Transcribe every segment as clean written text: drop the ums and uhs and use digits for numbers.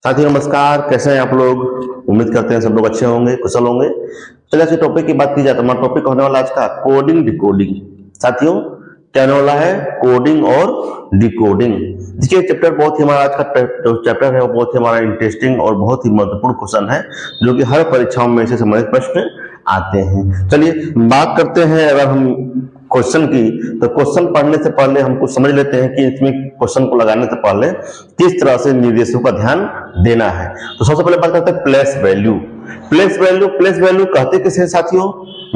साथियों नमस्कार, कैसे हैं आप लोग। उम्मीद करते हैं सब लोग अच्छे होंगे, कुशल होंगे। चलिए आज के टॉपिक की बात की जाए तो हमारा टॉपिक होने वाला आज का कोडिंग डिकोडिंग। साथियों क्या होने वाला है, कोडिंग और डिकोडिंग। देखिए चैप्टर बहुत ही हमारा आज का जो चैप्टर है वो बहुत ही हमारा इंटरेस्टिंग और बहुत ही महत्वपूर्ण क्वेश्चन है, जो कि हर परीक्षाओं में से संबंधित प्रश्न आते हैं। चलिए बात करते हैं, अगर हम क्वेश्चन की, तो क्वेश्चन पढ़ने से पहले हम कुछ समझ लेते हैं कि इसमें क्वेश्चन को लगाने से पहले किस तरह से निर्देशों का ध्यान देना है। तो सबसे पहले बात करते हैं प्लेस वैल्यू। प्लेस वैल्यू कहते किसे हैं साथियों,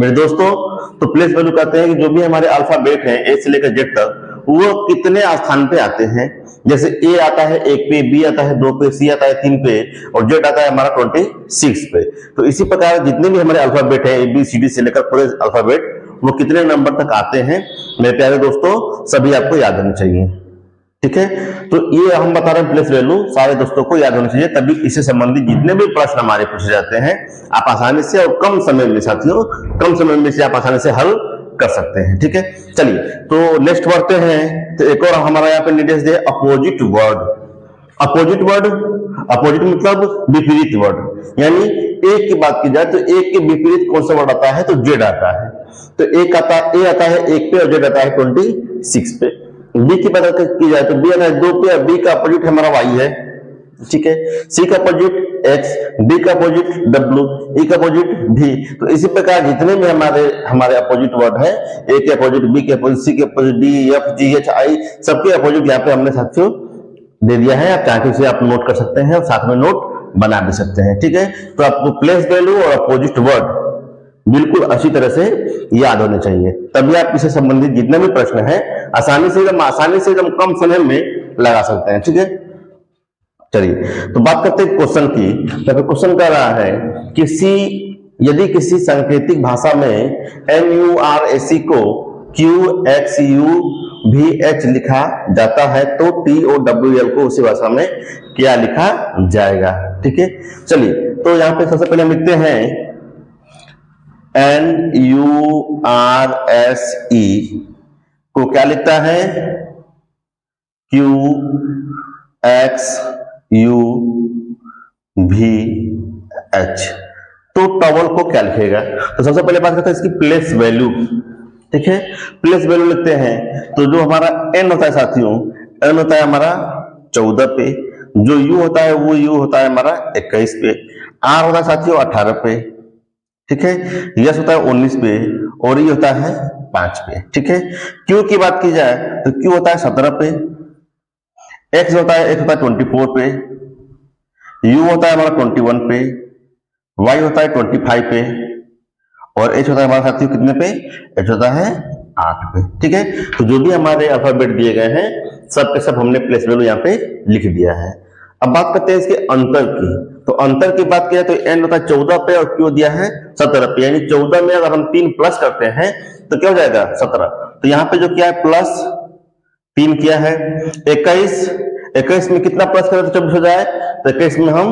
मेरे दोस्तों? तो प्लेस वैल्यू कहते हैं कि जो भी हमारे अल्फाबेट है ए से लेकर जेड तक, वो कितने स्थान पे आते हैं। जैसे ए आता है 1 पे, बी आता है 2 पे, सी आता है 3 पे और जेड आता है हमारा 26 पे। तो इसी प्रकार जितने भी हमारे अल्फाबेट है ABCD से लेकर पूरे अल्फाबेट, वो कितने नंबर तक आते हैं मेरे प्यारे दोस्तों, सभी आपको याद होने चाहिए। ठीक है, तो ये हम बता रहे हैं प्लेस वैल्यू, सारे दोस्तों को याद होनी चाहिए, तभी इससे संबंधित जितने भी प्रश्न हमारे पूछे जाते हैं आप आसानी से और कम समय में, साथियों कम समय में से आप आसानी से हल कर सकते हैं। ठीक है, चलिए तो नेक्स्ट बढ़ते हैं। तो एक और हमारा यहाँ पे निर्देश दिया अपोजिट वर्ड। अपोजिट मतलब विपरीत वर्ड, यानी एक की बात की जाए तो एक के विपरीत कौन सा वर्ड आता है, तो जेड आता है। तो ए आता है 1 पे और जेड आता है 26 पे। बी की बात की जाए तो बी आता है 2 पे और बी का अपोजिट हमारा वाई है। ठीक है, सी का अपोजिट एक्स, डी का अपोजिट डब्ल्यू, ई का अपोजिट भी। तो इसी प्रकार जितने भी हमारे अपोजिट वर्ड है, ए के अपोजिट बी के अपोजिट सी के opposite D F G H I, सबके अपोजिट यहाँ पे हमने साथियों दे दिया है। आप चाहे तो इसे आप नोट कर सकते हैं और साथ में नोट बना भी सकते हैं। ठीक है, तो आपको प्लेस वैल्यू और अपोजिट वर्ड बिल्कुल अच्छी तरह से याद होने चाहिए, तभी आप इससे संबंधित जितने भी प्रश्न है आसानी से एकदम कम समय में लगा सकते हैं। ठीक है, चलिए तो बात करते हैं क्वेश्चन की। तो क्वेश्चन कह रहा है यदि किसी सांकेतिक भाषा में MURAC को QXUVH लिखा जाता है तो TOWL को उसी भाषा में क्या लिखा जाएगा। ठीक है, चलिए तो यहाँ पे सबसे पहले हम लिखते हैं NURSE को क्या लिखता है QXUVH। तो टॉवल को क्या लिखेगा? तो सबसे पहले बात करते हैं इसकी प्लेस वैल्यू। ठीक है, प्लेस वैल्यू लिखते हैं। तो जो हमारा n होता है साथियों, n होता है हमारा 14 पे, जो u होता है वो u होता है हमारा 21 पे, r होता है साथियों 18 पे। ठीक है, यस होता है 19 पे और ई होता है 5 पे। ठीक है, क्यू की बात की जाए तो क्यू होता है 17 पे, एक्स होता है 24 पे, यू होता है हमारा 21 पे, वाई होता है 25 पे और एच होता है हमारा साथियों कितने पे? एच होता है 8 पे। ठीक है, तो जो भी हमारे अल्फाबेट दिए गए हैं सब के सब हमने प्लेस वैल्यू यहाँ पे लिख दिया है। अब बात करते हैं इसके अंतर की। तो अंतर की बात किया तो एन होता है 14 पे और क्यू दिया है 17 पे, यानी 14 में अगर हम 3 प्लस करते हैं तो क्या हो जाएगा 17। तो यहाँ पे जो किया है प्लस 3 किया है। 21 में कितना प्लस करें तो 24 हो जाए, तो 21 में हम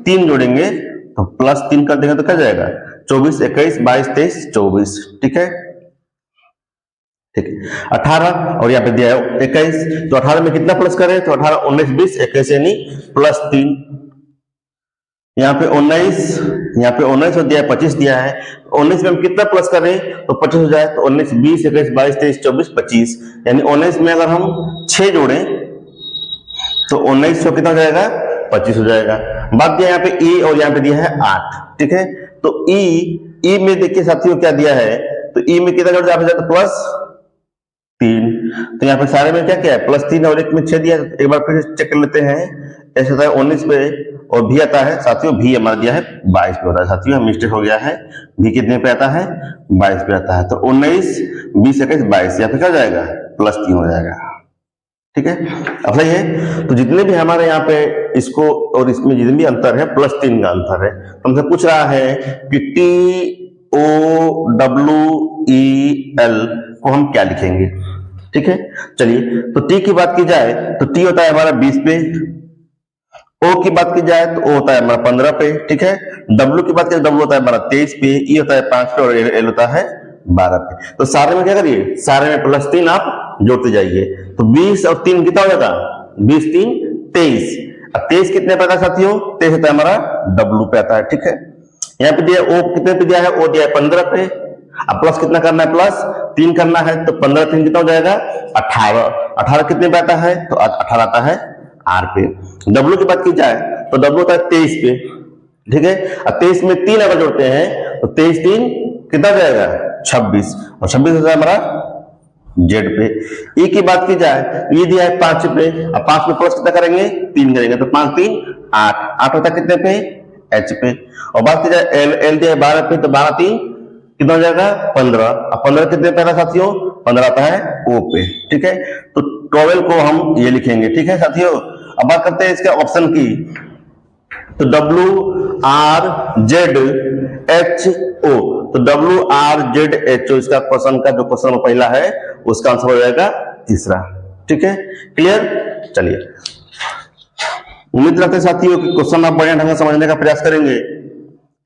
3 जोड़ेंगे तो प्लस 3 कर देंगे तो क्या जाएगा 24, 21, 22, 23, 24। ठीक है, 18 और यहाँ पे दिया है 21, तो 18 में कितना प्लस करें तो 18, 19, 20, 21 यानी प्लस 3। यहाँ पे 19 और दिया है 25 दिया है, 19 में हम कितना प्लस करें तो 25 हो जाए, तो 19, 20, 21, 22, 23, 24, 25 यानी 19 में अगर हम 6 जोड़ें तो 19 कितना हो जाएगा 25 हो जाएगा। बात दिया यहाँ पे ई और यहाँ पे दिया है 8। ठीक है, तो ई में देखिए साथियों क्या दिया है, तो ई में कितना जोड़ जाए तो प्लस 3। तो यहाँ पे सारे में क्या क्या है प्लस 3 और एक में 6 दिया है। एक बार फिर चेक कर लेते हैं। ऐसा होता है 19 पे और भी आता है साथियों, भी हमारा दिया है 22 पे होता है साथियों, मिस्टेक हो गया है। भी कितने पे आता है 22 पे आता है, तो 19, 20, 21, 22 यहाँ पे क्या जाएगा प्लस 3 हो जाएगा। ठीक है, अब सही है। तो जितने भी हमारे यहाँ पे इसको और इसमें जितने भी अंतर है प्लस 3 का अंतर है। तो हमसे पूछ रहा है कि TOWEL को हम क्या लिखेंगे। ठीक है, चलिए तो टी की बात की जाए तो टी होता है हमारा 20 पे, ओ की बात की जाए तो ओ होता है हमारा 15 पे। ठीक है, डब्ल्यू की बात करें डब्ल्यू होता है हमारा 23 पे, ई होता है 5 पे और एल होता है 12 पे। तो सारे में क्या करिए, सारे में प्लस 3 आप जोड़ते जाइए, तो 20 और 3 कितना हो जाएगा 20, 3, 23। अब 23 कितने पे आता है साथियों? 23 होता है हमारा W पे आता है, ठीक है। यहाँ पे दिया O कितने पे दिया है? O दिया है 15 पे। अब प्लस कितना करना है? प्लस 3 करना है, तो 15 3 कितना हो जाएगा? 18। 18 कितने पे आता है? तो 18 आता है R पे। W की बात की जाए तो W होता है 23 पे, ठीक है। अब 23 में 3 अगर जोड़ते हैं तो 23 3 कितना जाएगा? 26, और 26 होता है हमारा Z पे। E की बात की जाए तो ये दिया है 5 पे। अब 5 में प्लस कितना करेंगे? 3 करेंगे, तो 5 3 8। 8 होता है कितने पे? H पे। और बात की जाए L दिया है 12 पे, तो 12 3 कितना हो जाएगा? 15। अब 15 कितने पे आता है साथियों? 15 आता है O पे, ठीक है। तो 12 को हम ये लिखेंगे, ठीक है साथियों। अब बात करते हैं इसके ऑप्शन की, तो W R Z H O, तो W R Z H O इसका क्वेश्चन का जो क्वेश्चन पहला है उसका आंसर हो जाएगा तीसरा, ठीक है। क्लियर? चलिए, उम्मीद करते हैं साथियों कि क्वेश्चन आप बढ़िया ढंग से समझने का प्रयास करेंगे,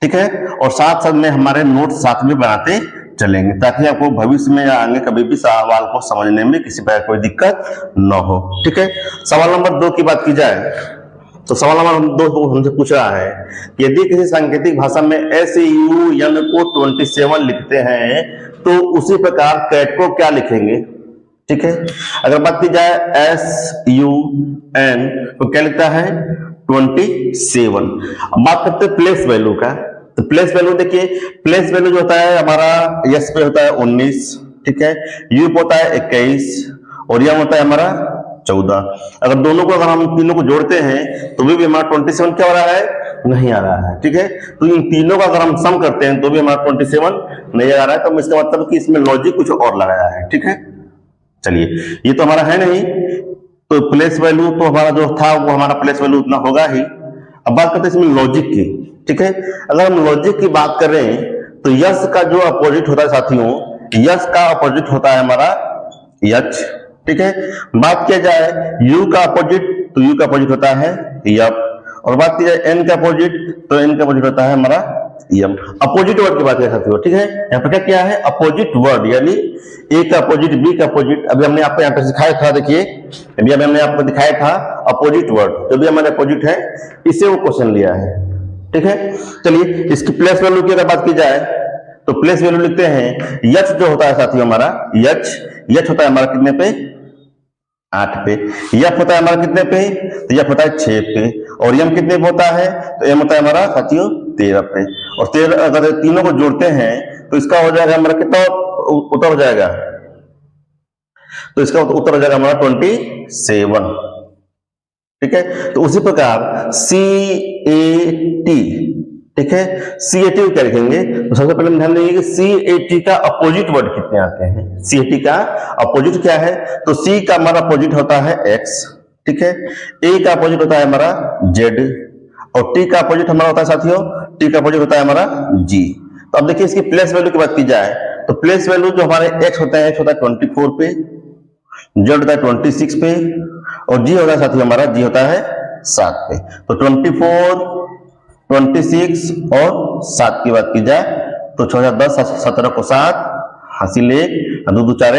ठीक है। और साथ साथ में हमारे नोट साथ में बनाते चलेंगे, ताकि आपको भविष्य में या आगे कभी भी सवाल को समझने में किसी प्रकार कोई दिक्कत न हो, ठीक है। सवाल नंबर 2 की बात की जाए तो सवाल नंबर 2 हमसे पूछ रहा है, यदि किसी सांकेतिक भाषा में SUN को 27 लिखते हैं तो उसी प्रकार कैट को क्या लिखेंगे, ठीक है। अगर बात की जाए SUN तो क्या लिखता है? 27। अब बात करते हैं प्लेस वैल्यू का, तो प्लेस वैल्यू देखिए, प्लेस वैल्यू जो होता है हमारा S पे होता है 19, ठीक है। U पे होता है 21 और यह होता है हमारा 14। अगर दोनों को, अगर हम तीनों को जोड़ते हैं तो भी हमारा 27 क्या हो रहा है? नहीं आ रहा है, ठीक है। तो इन तीनों का अगर हम सम करते हैं तो भी हमारा 27 नहीं आ रहा है, तो इसका मतलब कि इसमें लॉजिक कुछ और लगाया है, ठीक है। चलिए, ये तो हमारा है नहीं, तो प्लेस वैल्यू तो हमारा जो था वो हमारा प्लेस वैल्यू उतना होगा ही। अब बात करते हैं इसमें लॉजिक की, ठीक है। अगर हम लॉजिक की बात करें तो यस का जो अपोजिट होता है साथियों, यस का अपोजिट होता है हमारा यच, ठीक है। बात किया जाए यू का अपोजिट, तो यू का अपोजिट होता है यप, और बात की जाए एन का अपोजिट, तो एन का अपोजिट होता है हमारा यम। अपोजिट वर्ड की बात कर सकते हो, ठीक है। यहाँ पे क्या किया है? अपोजिट वर्ड, यानी ए का अपोजिट, बी का अपोजिट। अभी हमने आपको यहाँ पे सिखाया था, देखिए अभी हमने आपको दिखाया था अपोजिट वर्ड, जो भी हमारे अपोजिट है इसे वो क्वेश्चन लिया है, ठीक है। चलिए, इसकी प्लेस वैल्यू की अगर बात की जाए तो प्लेस वैल्यू लिखते हैं यच जो होता है साथियों हमारा यच होता है हमारा कितने पे? 8 पे। यफ होता है हमारा कितने पे? तो यफ होता है 6 पे। और यम कितने पे होता है? तो एम होता है हमारा साथियों 13 पे। और 13 अगर तीनों को जोड़ते हैं तो इसका हो जाएगा हमारा कितना उत्तर हो जाएगा? तो इसका उत्तर हो जाएगा हमारा 27, ठीक है। तो उसी प्रकार CAT, ठीक है, CAT क्या लिखेंगे? तो सबसे पहले ध्यान देंगे कि CAT का अपोजिट वर्ड कितने आते हैं। CAT का अपोजिट क्या है? तो C का हमारा अपोजिट होता है X, ठीक है। A का अपोजिट होता है हमारा Z, और T का अपोजिट हमारा होता है साथियों, T का अपोजिट होता है हमारा G। तो अब देखिए इसकी प्लेस वैल्यू की बात की जाए तो प्लेस वैल्यू जो हमारे X होता है, X होता है 24 पे, Z होता है 26 पे, और G होता है साथियों हमारा G होता है 7 पे। तो 24, 26 और 7 की बात की जाए तो 6 10 17 को 7 हासिल 1 2 2 4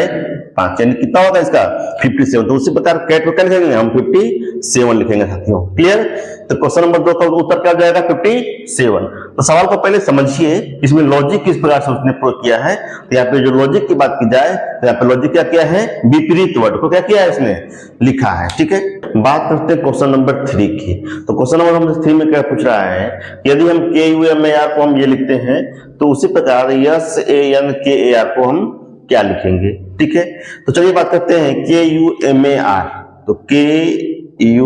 5, यानी कितना होगा इसका 57। तो उसी प्रकार कैट को क्या लिखेंगे हम? 57 लिखेंगे साथियों। क्लियर? तो क्वेश्चन नंबर 2 का उत्तर क्या हो जाएगा? 57। तो सवाल को पहले समझिए इसमें लॉजिक किस प्रकार से उसने प्रयोग किया है। तो यहाँ पे जो लॉजिक की बात की जाए तो यहाँ पे लॉजिक क्या किया है? विपरीत वर्ड को क्या किया है इसने? लिखा है, ठीक है। बात करते हैं क्वेश्चन नंबर 3 की। तो क्वेश्चन नंबर 3 में क्या पूछ रहा है, यदि हम KUMAR को हम ये लिखते हैं तो उसी प्रकार SANKAR को हम क्या लिखेंगे, ठीक है। तो चलिए बात करते हैं KUMAR। तो KUMAR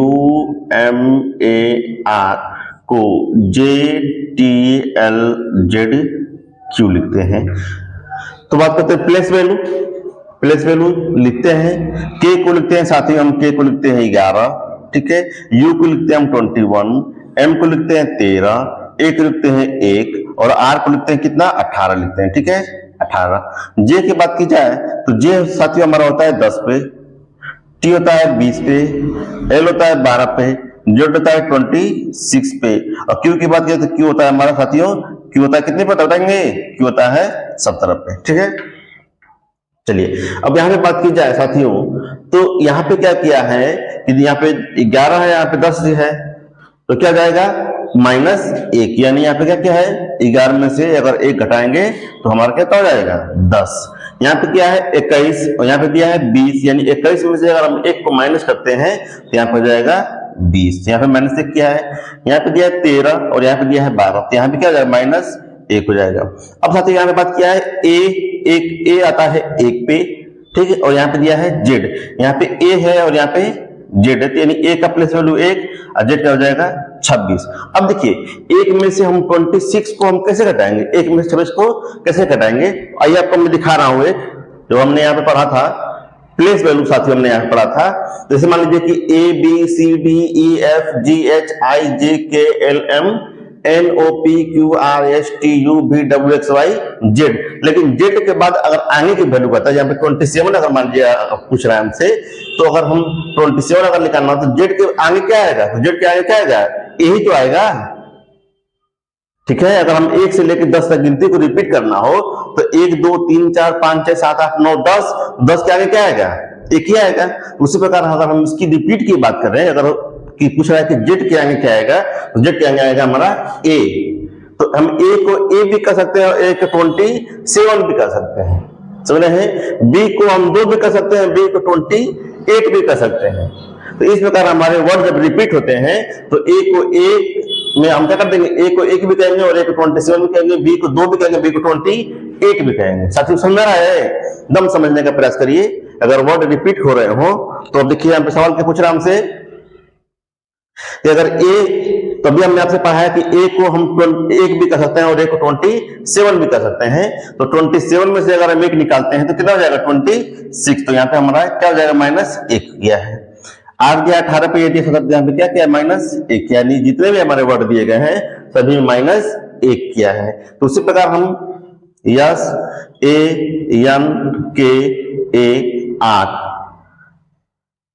को JTLZQ लिखते हैं। तो बात करते हैं प्लेस वैल्यू। प्लेस वैल्यू लिखते हैं, K को लिखते हैं साथ ही हम K को लिखते हैं 11, ठीक है। U को लिखते हैं हम 21, M को लिखते हैं 13, A को लिखते हैं 1 और R को लिखते हैं कितना? 18 लिखते हैं, ठीक है 18। J की बात की जाए तो J साथियों हमारा होता है 10 पे, T होता है 20 पे, L होता है 12 पे, Z होता है 26 पे, और Q की बात करें तो Q होता है हमारा साथियों, Q होता है कितने पे बताएंगे? Q होता है 17 पे, ठीक है। चलिए अब यहाँ पे बात की जाए साथियों, तो यहाँ पे क्या किया है कि यहाँ पे 11 है, यहाँ पे 10 है, तो क्या जाएगा -1, यानी यहाँ पे क्या क्या है 11 में से अगर 1 घटाएंगे तो हमारा क्या हो जाएगा 10। यहाँ पे क्या है 21 और यहाँ पे दिया है 20, यानी 21 में से अगर हम 1 को माइनस करते हैं तो यहाँ पे जाएगा 20। यहाँ पे -1 क्या है, यहाँ पे दिया है 13 और यहाँ पे दिया है 12, तो यहाँ पे क्या हो जाएगा -1 हो जाएगा। अब साथ ही यहाँ पे बात किया है ए आता है 1 पे, ठीक है, और यहाँ पे दिया है Z, यहाँ पे A है और यहाँ पे Z है, तो यानी A का प्लेस वैल्यू 1 और Z का हो जाएगा 26। अब देखिए 1 में से हम 26 को हम कैसे घटाएंगे, 1 में से 26 को कैसे घटाएंगे, आइए आपको मैं दिखा रहा हूं। जो हमने यहाँ पे पढ़ा था प्लेस वैल्यू साथियों, हमने यहाँ पे पढ़ा था, जैसे मान लीजिए कि ABCDEFGHIJKLM NOPQRSTUVWXY Z, लेकिन Z के बाद अगर आगे की वैल्यू कहता है, यहाँ पे 27 अगर मान लीजिए पूछ रहा है हमसे, तो अगर हम 27 अगर निकालना तो Z के आगे क्या आएगा, तो Z के आगे क्या आएगा, यही तो आएगा, ठीक है। अगर हम 1 से लेकर 10 तक गिनती को रिपीट करना हो तो 1 2 3 4 5 6 7 8 9 10 के आगे क्या आएगा, एक ही आएगा। उसी प्रकार अगर हम इसकी रिपीट की बात कर रहे हैं, अगर कि पूछ रहा है कि Z के आगे क्या आएगा, तो Z के आगे आएगा हमारा A, तो हम A को A भी कर सकते हैं और A को 27 भी कर सकते हैं, समझ रहे हैं। B को हम 2 भी कर सकते हैं, B को 28 भी कर सकते हैं। तो इस प्रकार हमारे वर्ड जब रिपीट होते हैं तो A को A में हम क्या कर देंगे, A को 1 भी कहेंगे और A को 27 भी कहेंगे, B को 2 भी कहेंगे, B को 28 भी कहेंगे। साथियों समझ रहा है, दम समझने का प्रयास करिए। अगर वर्ड रिपीट हो रहे हो तो अब देखिए यहाँ पे सवाल क्या पूछ रहा है हमसे कि अगर A, तो अभी हमने आपसे पढ़ा है कि A को हम 1 भी कर सकते हैं और A को 27 भी कर सकते हैं, तो 27 में से अगर हम 1 निकालते हैं तो कितना हो जाएगा 26, तो यहाँ पे हमारा क्या हो जाएगा -1 किया है। आर दिया 18 पे, ये यहाँ पे क्या किया -1, यानी जितने भी हमारे वर्ड दिए गए हैं सभी में -1 किया है। तो उसी प्रकार हम यस ANKA8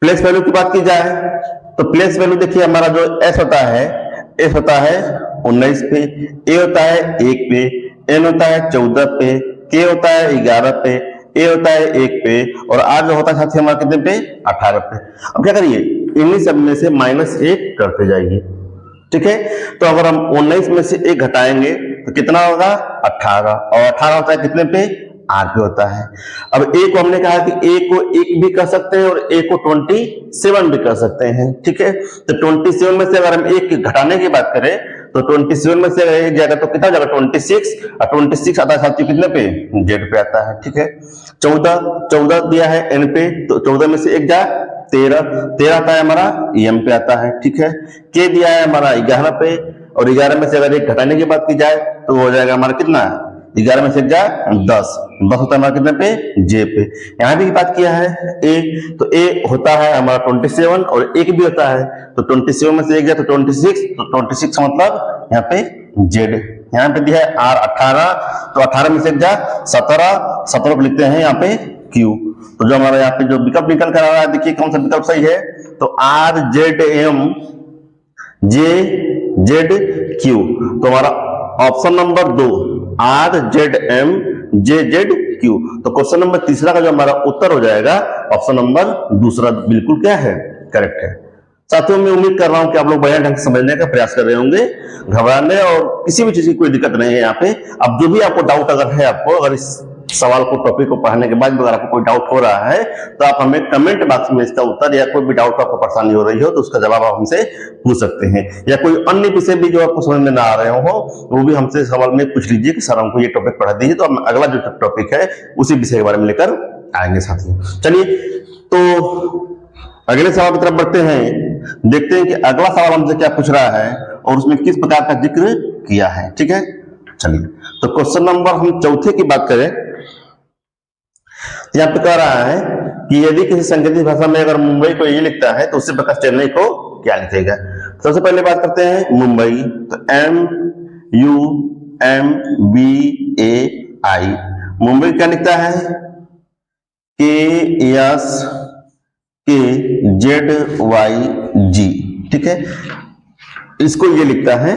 प्लेस वैल्यू की बात की जाए तो प्लेस वैल्यू देखिए हमारा जो S होता है 19 पे, A होता है 1 पे, N होता है 14 पे, K होता है 11 पे, A होता है 1 पे और R जो होता है साथी हमारा कितने पे 18 पे। अब क्या करिए इन्हीं सब में से -1 करते जाइए, ठीक है। तो अगर हम 19 में से 1 घटाएंगे तो कितना होगा 18, और 18 होता है कितने पे 8 पे होता है। अब A को हमने कहा कि A को 1 भी कर सकते हैं और A को 27 भी कर सकते हैं, ठीक है। तो 27 में से अगर हम 1 घटाने की बात करें तो 27 में से अगर 1 जाएगा तो कितना जाएगा 26, और 26 आता है साथियों कितने पे Z पे आता है, ठीक है। 14 दिया है N पे, तो 14 में से 1 जा 13 आता है हमारा M पे आता है, ठीक है। K दिया है हमारा 11 पे, और 11 में से अगर 1 घटाने की बात की जाए तो हो जाएगा हमारा कितना 11 में से 1 जा 10 होता है हमारा कितने पे J पे। यहाँ भी बात किया है A, तो A होता है हमारा 27 और 1 भी होता है, तो 27 में से 1 जाए तो 26, तो 26 मतलब यहाँ पे Z। यहाँ पे दिया है R 18, तो 18 में से 1 जा 17 को लिखते हैं यहाँ पे Q। तो जो हमारा यहाँ पे जो विकल्प निकल कर आ रहा है देखिए कौन सा विकल्प सही है, तो RZMJZQ, तो हमारा ऑप्शन नंबर 2 RZMJZQ। तो क्वेश्चन नंबर तीसरा का जो हमारा उत्तर हो जाएगा ऑप्शन नंबर दूसरा बिल्कुल क्या है करेक्ट है। साथियों मैं उम्मीद कर रहा हूं कि आप लोग बढ़िया ढंग से समझने का प्रयास कर रहे होंगे, घबराने और किसी भी चीज की कोई दिक्कत नहीं है यहाँ पे। अब जो भी आपको डाउट अगर है, आपको अगर इस सवाल को टॉपिक को पढ़ने के बाद अगर आपको कोई डाउट हो रहा है तो आप हमें कमेंट बॉक्स में इसका उत्तर या कोई भी डाउट आपको परेशानी हो रही हो तो उसका जवाब आप हमसे पूछ सकते हैं, या कोई अन्य विषय भी जो आपको समझ में ना आ रहे हो वो भी हमसे सवाल में पूछ लीजिए कि सर हमको ये टॉपिक पढ़ा दीजिए, तो हम अगला जो टॉपिक है उसी विषय के बारे में लेकर आएंगे साथियों। चलिए तो अगले सवाल की तरफ बढ़ते हैं, देखते हैं कि अगला सवाल हमसे क्या पूछ रहा है और उसमें किस प्रकार का जिक्र किया है, ठीक है। चलिए तो क्वेश्चन नंबर हम चौथे की बात करें, यहाँ पे कह रहा है कि यदि किसी संकेतित भाषा में अगर मुंबई को ये लिखता है तो उससे प्रकार चेन्नई को क्या लिखेगा। सबसे पहले बात करते हैं मुंबई, तो MUMBAI, मुंबई क्या लिखता है KSKZYG, ठीक है, इसको ये लिखता है,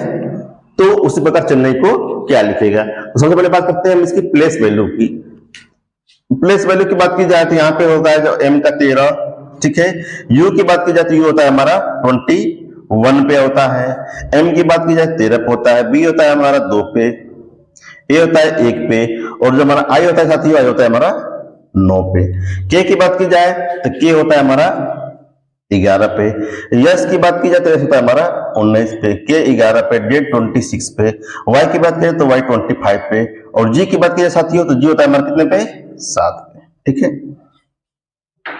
तो उसी प्रकार चेन्नई को क्या लिखेगा। तो सबसे पहले बात करते हैं हम इसकी प्लेस वैल्यू की। प्लेस वैल्यू की बात की जाए तो यहाँ पे होता है जो m का 13, ठीक है। u की बात की जाए तो u होता है हमारा 21 पे होता है। m की बात की जाए 13 पे होता है। b होता है हमारा 2 पे, a होता है 1 पे, और जो हमारा i होता है साथियों, i होता है हमारा 9 पे। k की बात की जाए तो k होता है हमारा 11 पे। यस की बात की जाए तो यस होता है हमारा 19 पे, के 11 पे, डेट 26 पे। वाई की बात करें तो वाई 25 पे, और जी की बात की जाए साथियों तो जी होता है हमारा कितने पे, 7 पे, ठीक है।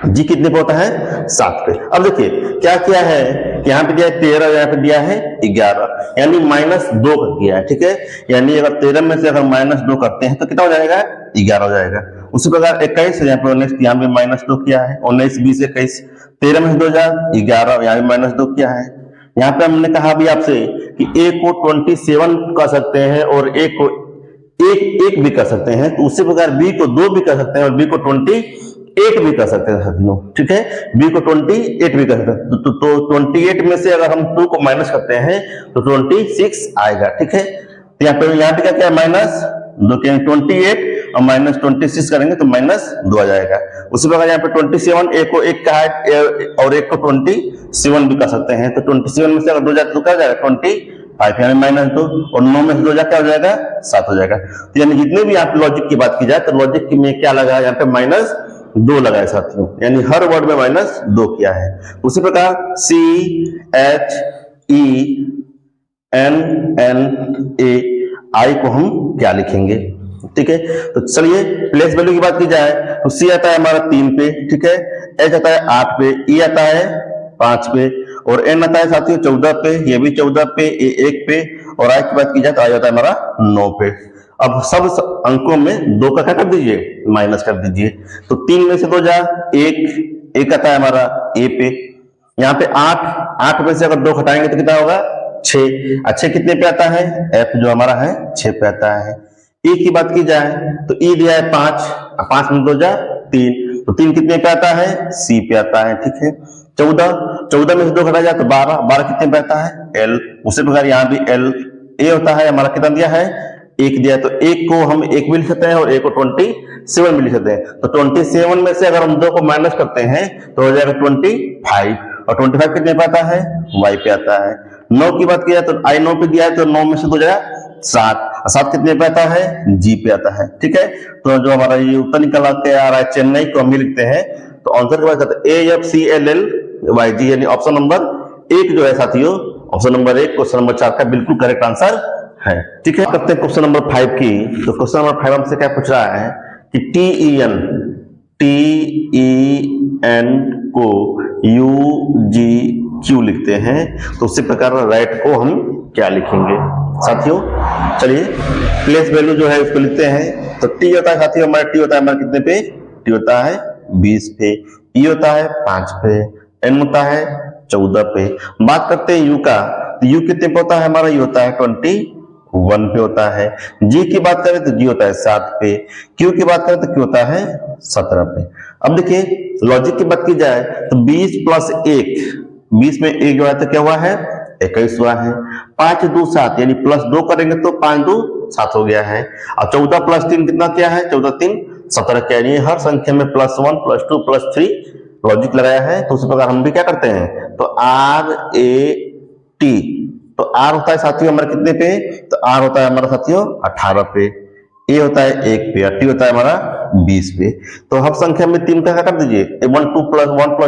जी कितने पे होता है, 7 पे। अब देखिए क्या किया है कि यहाँ पे दिया है 13, यहाँ पे दिया है 11, यानी -2 कर दिया है, ठीक है। यानी अगर 13 में से अगर -2 करते हैं तो कितना हो जाएगा, 11 हो जाएगा। उसी प्रकार 21 यहाँ पे 19, यहाँ पे -2 किया है, 19 20 21, 13 में से 2 11, यहाँ पे -2 किया है। यहाँ पे हमने कहा भी आपसे कि a को 27 कर सकते हैं और a को एक भी कर सकते हैं, तो उसी प्रकार b को 2 भी कर सकते हैं और b को 28 भी कर सकते हैं साथियों, ठीक है। b को 28 भी कर सकते हैं, तो 28 में से अगर हम 2 को माइनस करते हैं तो 26 आएगा, ठीक है। तो यहाँ पे क्या क्या माइनस 2 के 28 और -26 करेंगे तो -2 आ जाएगा। उसी प्रकार यहाँ पे 27 a को 1 का है और 1 को 27 भी कर सकते हैं, तो 27 में से अगर 2 जाए तो क्या हो जाएगा 25, यानी -2, और 9 में से 2 जाए क्या हो जाएगा, 7 हो जाएगा। तो यानी जितने भी आप लॉजिक की बात की जाए तो लॉजिक में क्या लगा, यहाँ पे -2 लगा है साथियों, यानी हर वर्ड में -2 किया है। उसी प्रकार CHENNA I को हम क्या लिखेंगे, ठीक है। तो चलिए प्लेस वैल्यू की बात की जाए तो C आता है हमारा 3 पे, ठीक है। H आता है 8 पे, E आता है 5 पे, और N आता है साथियों 14 पे, ये भी 14 पे, A 1 पे, और I की बात की जाए तो I आता है हमारा 9 पे। अब सब अंकों में 2 का क्या कर दीजिए, माइनस कर दीजिए। तो 3 में से 2 जा 1 आता है हमारा A पे। यहाँ पे 8 में से अगर 2 घटाएंगे तो कितना होगा, 6। अच्छे कितने पे आता है, F जो हमारा है 6 पे आता है। E की बात की जाए तो E दिया है 5 में 2 जा 3, तो 3 कितने पे आता है, C पे आता है, ठीक है। 14 में से 2 घटा जाए तो 12 कितने पे आता है, L। उसी प्रकार यहाँ भी L A होता है हमारा, कितना दिया है, 1 दिया है, तो 1 को हम 1 भी लिख सकते हैं और 1 को 27 भी लिख सकते हैं। तो 27 में से अगर हम 2 को माइनस करते हैं तो हो जाएगा 25, और 25 कितने पे आता है, Y पे आता है। 9 की बात की जाए तो I 9 पे दिया है, तो 9 में से 2 जाएगा 7 कितने पे आता है, G पे आता है, ठीक है। तो जो हमारा ये उत्तर निकल के आ रहा है चेन्नई को हम ही लिखते हैं, तो आंसर की बात करते हैं AFCLLYG, यानी ऑप्शन नंबर 1 जो है साथियों, ऑप्शन नंबर 1 क्वेश्चन नंबर 4 का बिल्कुल करेक्ट आंसर है, ठीक है। करते हैं क्वेश्चन नंबर 5 की। तो क्वेश्चन नंबर 5 हमसे क्या पूछ रहा है कि TEN को UGQ लिखते हैं, तो उसी प्रकार राइट को हम क्या लिखेंगे साथियों। चलिए प्लेस वैल्यू जो है उसको लिखते हैं। तो T होता है साथियों हमारा, T होता है हमारा कितने पे, T होता है 20 पे, E होता है 5 पे, N होता है 14 पे। बात करते हैं U का, तो U कितने पे होता है हमारा, U होता है 21 पे होता है। G की बात करें तो G होता है 7 पे, Q की बात करें तो Q होता है 17 पे। अब देखिए लॉजिक की बात की जाए तो 20 + 1, 20 में 1 जो है तो क्या हुआ है, 21 हुआ है। 5 2 7, यानी +2 करेंगे तो 5 2 7 हो गया है। और 14 + 3 कितना क्या है, 14 3 17 क्या है। हर संख्या में +1 +2 +3 लॉजिक लगाया है, तो उसी प्रकार हम भी क्या करते हैं, तो RAT, तो R होता है साथियों हमारे कितने पे, तो R होता है हमारा साथियों 18 पे, A होता है 1 पे, और T होता है हमारा 20 पे। तो हर संख्या में 3 का क्या कर दीजिए, 1 2 +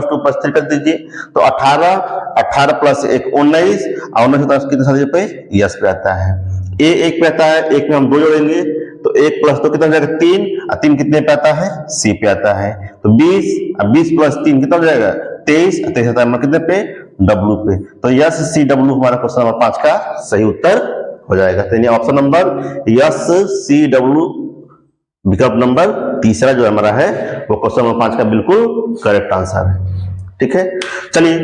2 + 3 कर दीजिए। तो 18 + 1 19, और 19 कितने साथियों पे, यस पे आता है। A 1 पे आता है, 1 में हम 2 जोड़ेंगे तो 1 + 2 कितना हो जाएगा, 3, और 3 कितने पे आता है, C पे आता है। तो 20 + 3 कितना हो जाएगा, 23, 23 आता है हमारा कितने पे, W पे। तो SCW हमारा क्वेश्चन नंबर 5 का सही उत्तर हो जाएगा। तो ऑप्शन नंबर SCW विकल्प नंबर 3 जो हमारा है वो क्वेश्चन नंबर 5 का बिल्कुल करेक्ट आंसर है, ठीक है। चलिए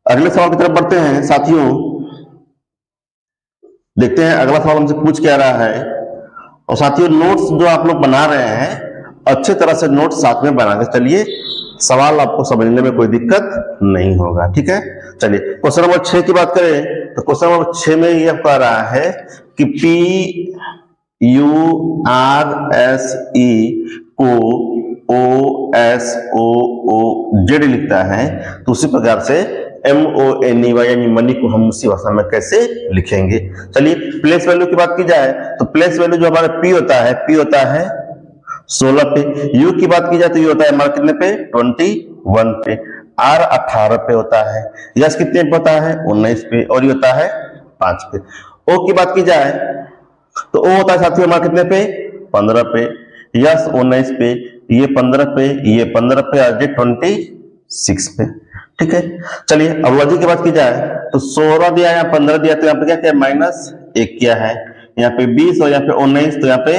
अगले सवाल की तरफ बढ़ते हैं साथियों। देखते हैं अगला सवाल हमसे पूछ क्या रहा है। और साथियों नोट्स जो आप लोग बना रहे हैं, अच्छे तरह से नोट्स साथ में बना के चलिए, सवाल आपको समझने में कोई दिक्कत नहीं होगा, ठीक है। चलिए क्वेश्चन नंबर 6 की बात करें तो क्वेश्चन नंबर 6 में यह कह रहा है कि PURSE को OSOOZ लिखता है, तो उसी प्रकार से MONEY यानी मनी को हम उसी भाषा में कैसे लिखेंगे। चलिए प्लेस वैल्यू की बात की जाए तो प्लेस वैल्यू जो हमारा P होता है 16 पे। U की बात की जाए तो ये होता है हमारा कितने पे 21 पे। R 18 पे होता है। यस कितने पे होता है 19 पे और ये होता है 5 पे। O की बात की जाए तो O होता है साथियों हमारा कितने पे 15 पे। यस 19 पे, ये 15 पे, ये 15 पे और ये 26 पे। ठीक है, चलिए अब लॉजिक की बात की जाए तो 16 दिया या 15 दिया तो यहाँ पे क्या किया -1 किया है। यहाँ पे 20 और यहाँ पे 19 तो यहाँ पे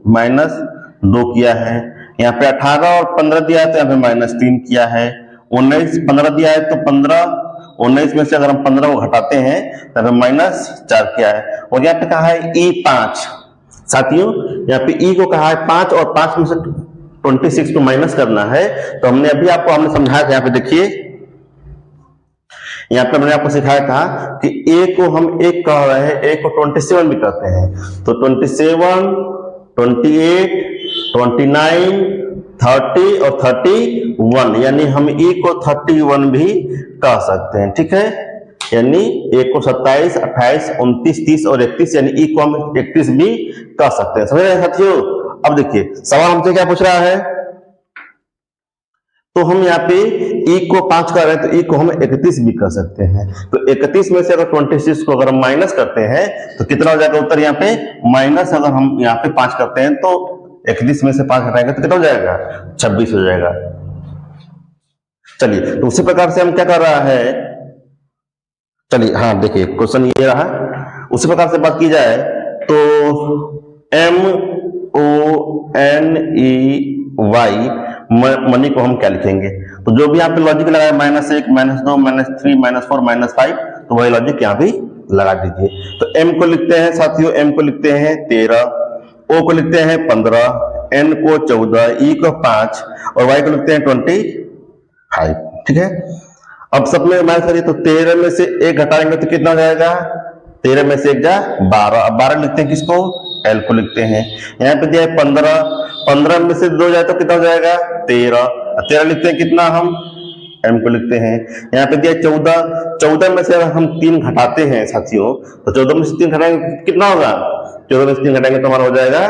-2 किया है। यहाँ पे 18 और 15 दिया है तो यहाँ पे -3 किया है। 19 15 दिया है तो 15 19 में से अगर हम 15 को घटाते हैं तो यहाँ पे -4 किया है। और यहाँ पे कहा है E5 साथियों, यहाँ पे E को कहा है 5 और 5 में से 26 को माइनस करना है। तो हमने अभी हमने समझाया था, यहाँ पे देखिए यहाँ पे मैंने आपको सिखाया था कि A को हम 1 कह रहे हैं, A को 27 भी कहते हैं। तो 27 28 29 30 और 31 यानी हम E को 31 भी कह सकते हैं। ठीक है, यानी A को 27 28 29 30 और 31 यानी E को हम 31 भी कह सकते हैं। समझ रहे हैं साथियों। अब देखिए सवाल हमसे क्या पूछ रहा है, तो हम यहाँ पे E को 5 कर रहे हैं तो E को हम 31 भी कर सकते हैं। तो 31 में से अगर 26 को अगर हम माइनस करते हैं तो कितना हो जाएगा उत्तर यहाँ पे माइनस, अगर हम यहाँ पे 5 करते हैं तो 31 में से 5 हटाएंगे तो कितना हो जाएगा 26 हो जाएगा। चलिए तो उसी प्रकार से हम क्या कर रहा है, चलिए हाँ देखिए क्वेश्चन ये रहा। उसी प्रकार से बात की जाए तो MONEY मनी को हम क्या लिखेंगे, तो जो भी यहाँ पे लॉजिक लगाया -1 -2 -3 -4 -5 तो वही लॉजिक यहाँ भी लगा दीजिए। तो M को लिखते हैं साथियों, M को लिखते हैं 13, O को लिखते हैं 15, N को 14, E को 5 और Y को लिखते हैं 25। ठीक है, अब सब में माइनस करिए तो 13 में से 1 घटाएंगे तो कितना हो जाएगा 13 में से 1 जा 12। अब 12 लिखते हैं किसको, L को लिखते हैं। यहाँ पे दिया है 15, 15 में से 2 जाए तो कितना हो जाएगा 13, 13 लिखते हैं कितना हम M को लिखते हैं। यहाँ पे दिया 14, 14 में से अगर हम 3 घटाते हैं साथियों तो 14 में से 3 घटाएंगे कितना होगा, 14 में से 3 घटाएंगे तो हमारा हो जाएगा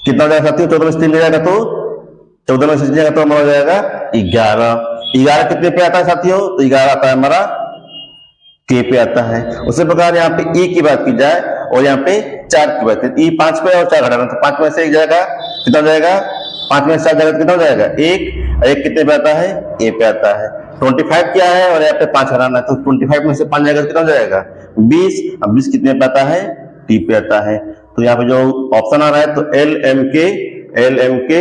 कितना हो जाएगा साथियों, 14 में से 3 जाएगा तो 14 में से 3 जाएगा तो हमारा हो जाएगा 11। 11 कितने पे आता है साथियों, तो 11 आता है हमारा K पे आता है। उसी प्रकार यहाँ पे E की बात की जाए और यहाँ पे 4 की बात है, E 5 पे और 4 घटाना तो 5 में से 1 जाएगा कितना हो जाएगा, 5 में से 4 जाएगा तो कितना हो जाएगा 1, 1 कितने पे आता है A पे आता है। 25 क्या है और यहाँ पे 5 घटाना है तो 25 में से 5 जाएगा तो कितना हो जाएगा 20। अब 20 कितने पे आता है T पे आता है। तो यहाँ पे जो ऑप्शन आ रहा है तो LMK LMK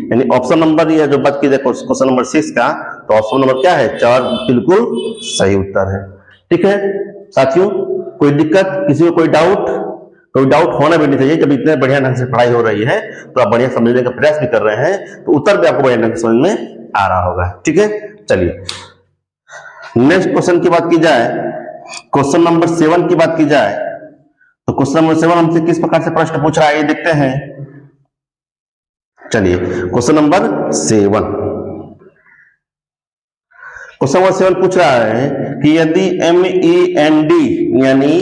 यानी ऑप्शन नंबर ये जो बात की जाए क्वेश्चन नंबर 6 का तो ऑप्शन नंबर क्या है 4 बिल्कुल सही उत्तर है। ठीक है साथियों, कोई दिक्कत, किसी को कोई डाउट होना भी नहीं चाहिए। जब इतने बढ़िया ढंग से पढ़ाई हो रही है तो आप बढ़िया समझने का प्रयास भी कर रहे हैं तो उत्तर भी आपको बढ़िया ढंग से समझ में आ रहा होगा। ठीक है, चलिए नेक्स्ट क्वेश्चन की बात की जाए, क्वेश्चन नंबर 7 की बात की जाए तो क्वेश्चन नंबर 7 हमसे किस प्रकार से प्रश्न पूछ रहा है ये देखते हैं। चलिए क्वेश्चन नंबर 7, क्वेश्चन नंबर 7 पूछ रहा है कि यदि MEND यानी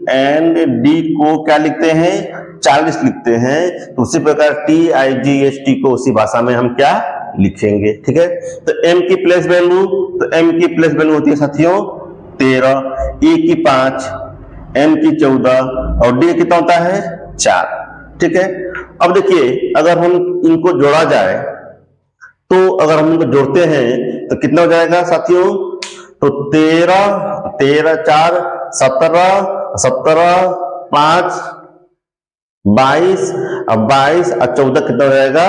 MEND को क्या लिखते हैं 40 लिखते हैं तो उसी प्रकार TIGHT को उसी भाषा में हम क्या लिखेंगे। ठीक है, तो M की प्लेस वैल्यू, तो M की प्लेस वैल्यू होती है साथियों 13, E की 5, N की 14 और D कितना होता है 4। ठीक है, अब देखिए अगर हम इनको जोड़ा जाए तो अगर हम इनको जोड़ते हैं तो कितना हो जाएगा साथियों, तो 13 13 4 17 17 5 22 और 22 और 14 कितना हो जाएगा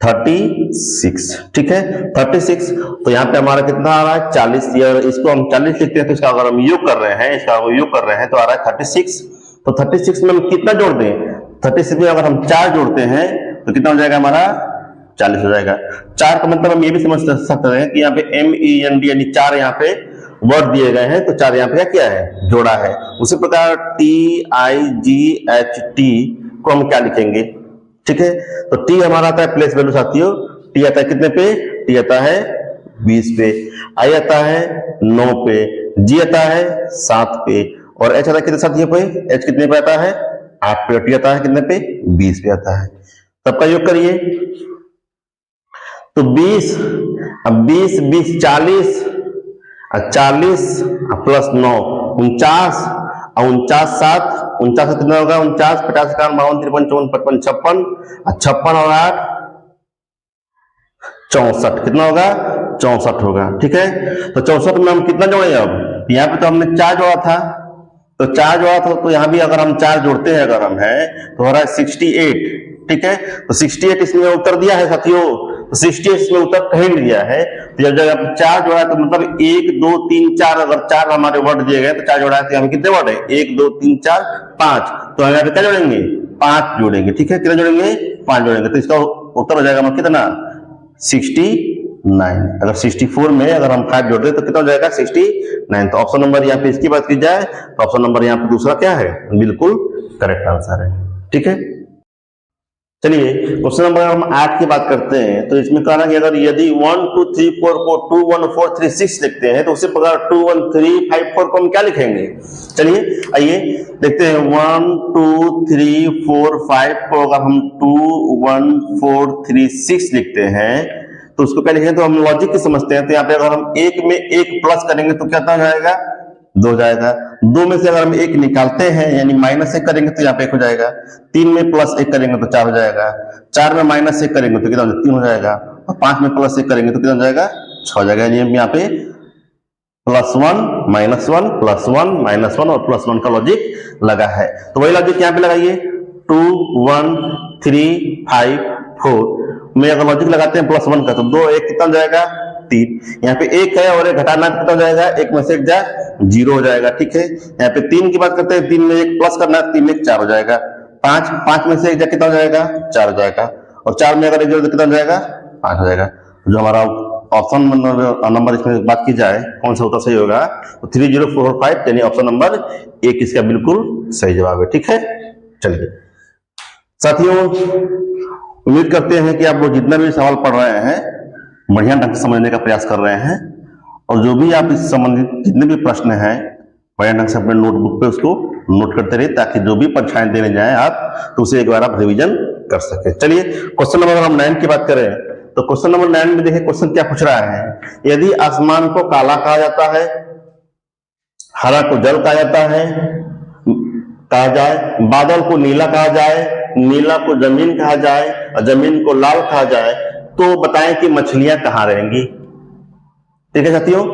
36। ठीक है 36, तो यहाँ पे हमारा कितना आ रहा है 40। इसको हम 40 लिखते हैं तो इसका अगर हम योग कर रहे हैं, इसका योग कर रहे हैं तो आ रहा है 36। तो 36 में हम कितना जोड़ दें, 36 में अगर हम 4 जोड़ते हैं तो कितना हो जाएगा हमारा 40 हो जाएगा। 4 का मतलब हम ये भी समझ सकते हैं कि यहाँ पे MEND यानी 4 यहाँ पे वर्ड दिए गए हैं, तो 4 यहाँ पे क्या है, जोड़ा है। उसी प्रकार TIGHT को हम क्या लिखेंगे, ठीक है। तो T हमारा आता है प्लेस वैल्यू साथियों, T आता है कितने पे, T आता है 20 पे, I आता है 9 पे, G आता है 7 पे, और H आता है कितने साथियों पे, H कितने पे आता है 8 पे, और T आता है कितने पे 20 पे आता है। सबका योग करिए तो 20, अब 20 20 40, 40 प्लस 9 49, और 49 7, 49 कितना होगा 49, 50 51 52 53 54 56, 56 और 8 64, कितना होगा 64 होगा, ठीक है। तो 64 में हम कितना जोड़े, अब यहाँ पे तो हमने 4 जोड़ा था, तो 4 जोड़ा था, तो यहाँ भी अगर हम 4 जोड़ते हैं, अगर हम है तो हो रहा है 68, ठीक है। तो 68 इसमें उत्तर दिया है साथियों, तो 68 इसमें उत्तर कहीं नहीं दिया है, तो जब जब 4 जोड़ा तो मतलब 1 2 3 4, अगर 4 हमारे वर्ड दिए गए तो 4 जोड़ा है, तो यहाँ पे कितने वर्ड है 1 2 3 4 5, तो हम यहाँ पे क्या जोड़ेंगे 5 जोड़ेंगे, ठीक है। कितना जोड़ेंगे 5 जोड़ेंगे, तो इसका उत्तर हो जाएगा कितना 69। अगर 64 में अगर हम 5 जोड़ दें तो कितना हो जाएगा 69। तो ऑप्शन नंबर यहाँ पे इसकी बात की जाए तो ऑप्शन नंबर यहाँ पे दूसरा क्या है, बिल्कुल करेक्ट आंसर है, ठीक है। चलिए क्वेश्चन नंबर हम 8 की बात करते हैं, तो इसमें कहा कि अगर यदि 1 2 3 4 को 2 1 4 3 6 लिखते हैं, तो उसी प्रकार 2 1 3 5 4 को हम क्या लिखेंगे। चलिए आइए देखते हैं, 1 2 3 4 5 को अगर हम 2 1 4 3 6 लिखते हैं, तो उसको क्या लिखेंगे, तो हम लॉजिक की समझते हैं। तो यहाँ पे अगर हम एक में एक प्लस करेंगे तो क्या हो जाएगा 2 जाएगा, 2 में से अगर हम 1 निकालते हैं यानी -1 करेंगे तो यहाँ पे 1 हो जाएगा, 3 में +1 करेंगे तो 4 हो जाएगा, 4 में -1 करेंगे तो कितना 3 हो जाएगा, और 5 में +1 करेंगे तो कितना हो जाएगा 6 हो जाएगा। यानी यहाँ पे +1 -1 +1 -1 और +1 का लॉजिक लगा है। तो वही लॉजिक यहाँ पे लगाइए, 2 1 3 5 4 में अगर लॉजिक लगाते हैं +1 का, तो 2 1 कितना हो जाएगा 3, यहाँ पे 1 है और 1 घटाना कितना हो जाएगा, 1 में से 1 जा 0 हो जाएगा, ठीक है। यहाँ पे 3 की बात करते हैं, 3 में 1 प्लस करना है, 3 में 1 4 हो जाएगा, 5 में से 1 जा कितना हो जाएगा 4 हो जाएगा, और 4 में अगर 1 जोड़ तो कितना हो जाएगा 5 हो जाएगा। जो हमारा ऑप्शन नंबर इसमें बात की जाए कौन सा उत्तर सही होगा, तो 3045 यानी ऑप्शन नंबर 1 इसका बिल्कुल सही जवाब है, ठीक है। चलिए साथियों, उम्मीद करते हैं कि आप लोग जितना भी सवाल पढ़ रहे हैं बढ़िया ढंग से समझने का प्रयास कर रहे हैं, और जो भी आप इस संबंधित जितने भी प्रश्न हैं बढ़िया ढंग से अपने नोटबुक पे उसको नोट करते रहिए, ताकि जो भी परीक्षाएं देने जाएं आप तो उसे एक बार आप रिवीजन कर सके। चलिए क्वेश्चन नंबर हम 9 की बात करें, तो क्वेश्चन नंबर 9 में देखिए क्वेश्चन क्या पूछ रहा है, यदि आसमान को काला कहा जाता है, हरा को जल कहा जाता है, कहा जाए, बादल को नीला कहा जाए, नीला को जमीन कहा जाए, और जमीन को लाल कहा जाए, तो बताएं कि मछलियां कहां रहेंगी। ठीक है साथियों,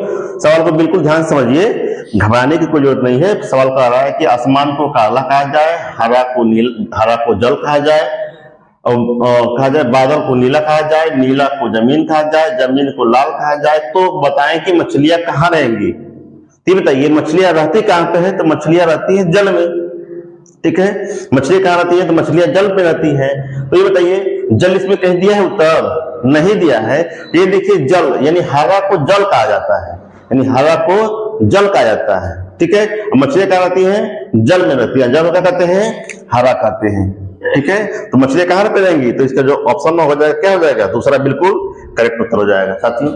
सवाल को बिल्कुल ध्यान से समझिए, घबराने की कोई जरूरत नहीं है। सवाल कह रहा है कि आसमान को काला कहा जाए, हरा को जल कहा जाए, और कहा जाए बादल को नीला कहा जाए, नीला को जमीन कहा जाए, जमीन को लाल कहा जाए, तो बताएं कि मछलियां कहां रहेंगी। ये बताइए मछलियां रहती कहां पे है, तो मछलियां रहती है जल में, ठीक है। मछली कहां रहती है, तो मछलियां जल पे रहती है। तो ये बताइए जल इसमें कहीं दिया है, उत्तर नहीं दिया है। ये देखिए जल यानी हरा को जल कहा जाता है, यानी हरा को जल कहा जाता है, ठीक है। मछलियां कहां रहती हैं, जल में रहती है, जल क्या कहते हैं, हरा कहते हैं, ठीक है। तो मछलियां कहां पे रहेंगी, तो इसका जो ऑप्शन हो जाएगा क्या हो जाएगा, दूसरा बिल्कुल करेक्ट उत्तर हो जाएगा। साथियों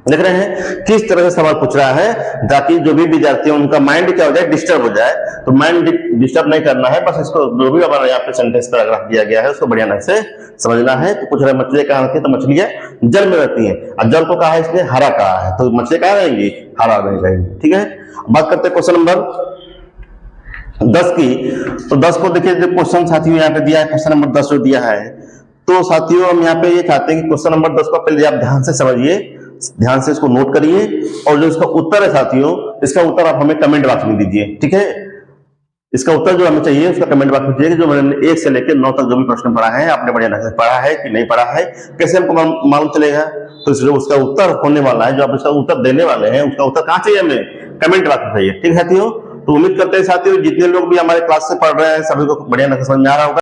देख रहे हैं किस तरह से सवाल पूछ रहा है, ताकि जो भी विद्यार्थी है उनका माइंड क्या हो जाए, डिस्टर्ब हो जाए। तो माइंड डिस्टर्ब नहीं करना है, बस इसको जो भी हमारा यहाँ पे सेंटेंस पैराग्राफ दिया गया है उसको बढ़िया ढंग से समझना है। तो पूछ रहे हैं मछलियां कहां रहती है, तो मछलियां जल में रहती है, और जल को कहा है इसने हरा कहा है, तो मछलियां कहां रहेंगी, हरा में रहेंगी, ठीक है। बात करते हैं क्वेश्चन नंबर 10 की। तो 10 को देखिए जो क्वेश्चन साथियों यहाँ पे दिया है, क्वेश्चन नंबर 10 जो दिया है, तो साथियों हम यहाँ पे ये चाहते हैं कि क्वेश्चन नंबर 10 को पहले आप ध्यान से समझिए, ध्यान से इसको नोट करिए, और जो इसका उत्तर है साथियों, इसका उत्तर आप हमें कमेंट बॉक्स में दीजिए, ठीक है। इसका उत्तर जो हमें चाहिए उसका कमेंट बॉक्स में दीजिए, जो मैंने 1 से लेकर 9 तक जो भी प्रश्न पढ़ा है आपने बढ़िया ढंग से पढ़ा है कि नहीं पढ़ा है, कैसे हमको मालूम चलेगा। तो जो उसका उत्तर होने वाला है, जो आप इसका उत्तर देने वाले हैं, उसका उत्तर कहाँ चाहिए हमें, कमेंट बॉक्स में चाहिए, ठीक है साथियों। तो उम्मीद करते हैं साथियों जितने लोग भी हमारे क्लास से पढ़ रहे हैं सभी को बढ़िया ढंग से समझ में आ रहा होगा।